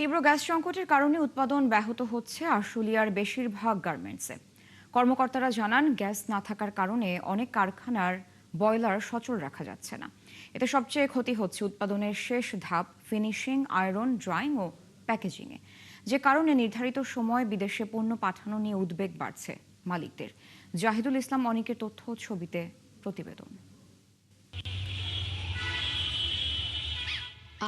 তীব্র গ্যাস সংকটের কারণে উৎপাদন ব্যাহত হচ্ছে আশুলিয়ার বেশিরভাগ গার্মেন্টসে। কর্মকর্তারা জানান, গ্যাস না থাকার কারণে অনেক কারখানার বয়লার সচল রাখা যাচ্ছে না। এতে সবচেয়ে ক্ষতি হচ্ছে উৎপাদনের শেষ ধাপ ফিনিশিং, আয়রন, ড্রাইং ও প্যাকেজিংয়ে, যে কারণে নির্ধারিত সময় বিদেশে পণ্য পাঠানো নিয়ে উদ্বেগ বাড়ছে মালিকদের। জাহিদুল ইসলাম অনিকের তথ্য ছবিতে প্রতিবেদন।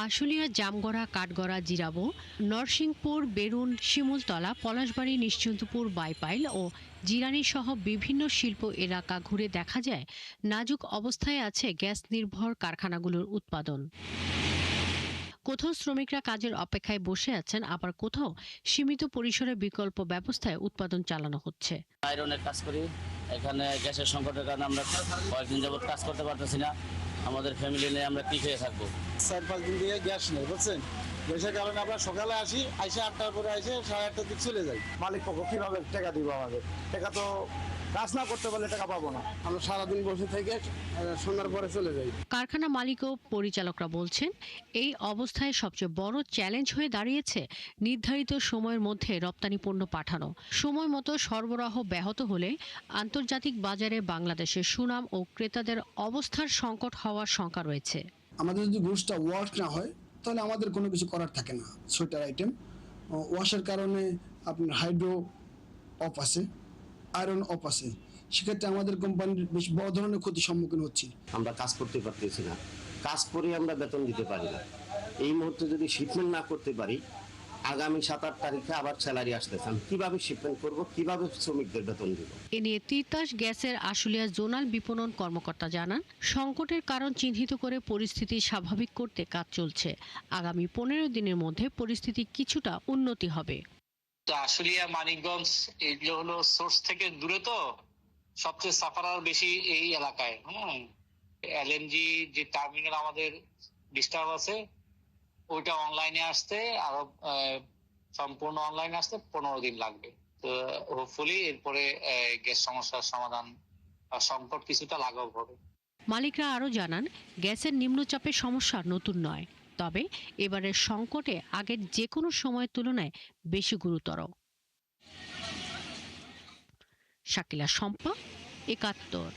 আশুলিয়া, জামগড়া, কাঠগড়া, জিরাবো, নরসিংপুর, বেরুন, শিমুলতলা, পলাশবাড়ী, নিশ্চিন্তপুর, বাইপাইল ও জিরানি সহ বিভিন্ন শিল্প এলাকা ঘুরে দেখা যায় নাজুক অবস্থায় আছে গ্যাস নির্ভর কারখানাগুলোর উৎপাদন। কোথাও শ্রমিকরা কাজের অপেক্ষায় বসে আছেন, আবার কোথাও সীমিত পরিসরে বিকল্প ব্যবস্থায় উৎপাদন চালানো হচ্ছে। আয়রনের কাজ করি, এখানে গ্যাসের সংকটের কারণে আমরা কয়েকদিন যাবত কাজ করতে পারতেছি না। আমাদের ফ্যামিলি নিয়ে আমরা কি খেয়ে থাকবো? 4-5 দিন দিয়ে গ্যাস নেই, বুঝছেন। গ্যাসের কারণে আমরা সকালে আসি, 8টার পরে আসে 8:30 দিক চলে যাই। মালিক পক্ষ কিভাবে টাকা দিব আমাদের? টাকা তো কাজ না করতে পারলে টাকা পাবো না। আমরা সারাদিন বসে থেকে সন্ধ্যার পরে চলে যাই। কারখানা মালিক ও পরিচালকরা বলছেন, এই অবস্থায় সবচেয়ে বড় চ্যালেঞ্জ হয়ে দাঁড়িয়েছে নির্ধারিত সময়ের মধ্যে রপ্তানি পণ্য পাঠানো। সময় মতো সরবরাহ ব্যাহত হলে আন্তর্জাতিক বাজারে বাংলাদেশের সুনাম ও ক্রেতাদের অবস্থার সংকট হওয়ার শঙ্কা রয়েছে। আমাদের যদি গুডসটা ওয়াশ না হয় তাহলে আমাদের কোনো কিছু করার থাকে না। সোয়েটার আইটেম ওয়াশের কারণে আপনার হাইড্রো অফ আছে, আয়রন অফ আছে, সেক্ষেত্রে আমাদের কোম্পানির বেশ বড় ধরনের ক্ষতির সম্মুখীন হচ্ছি। আমরা কাজ করতে পারতেছি না, কাজ করে আমরা বেতন দিতে পারি না। এই মুহূর্তে যদি শিপমেন্ট না করতে পারি, আগামী 7-8 তারিখে আবার স্যালারি আসতেছে, কিভাবে শিপমেন্ট করব, কিভাবে শ্রমিকদের বেতন দেব? এ নিয়ে তিতাস গ্যাসের আশুলিয়া জোনাল বিপণন কর্মকর্তা জানান, সংকটের কারণ চিহ্নিত করে পরিস্থিতি স্বাভাবিক করতে কাজ চলছে। আগামী 15 দিনের মধ্যে পরিস্থিতি কিছুটা উন্নতি হবে। আশুলিয়া, মানিকগঞ্জ এগুলো হলো সোর্স থেকে দূরে, তো সবচেয়ে সাফারার বেশি এই এলাকায়। এলএনজি যে টার্মিনাল আমাদের ডিস্টার্ব আছে, ওইটা অনলাইনে আসতে আরো সম্পূর্ণ অনলাইনে আসতে 15 দিন লাগবে। তো হোপফুলি এরপরে গ্যাস সমস্যার সমাধান বা সংকট কিছুটা লাঘব হবে। মালিকরা আরও জানান, গ্যাসের নিম্নচাপের সমস্যা নতুন নয়, তবে এবারের সংকটে আগের যে কোনো সময়ের তুলনায় বেশি গুরুতর। শাকিলা শম্পা, ৭১।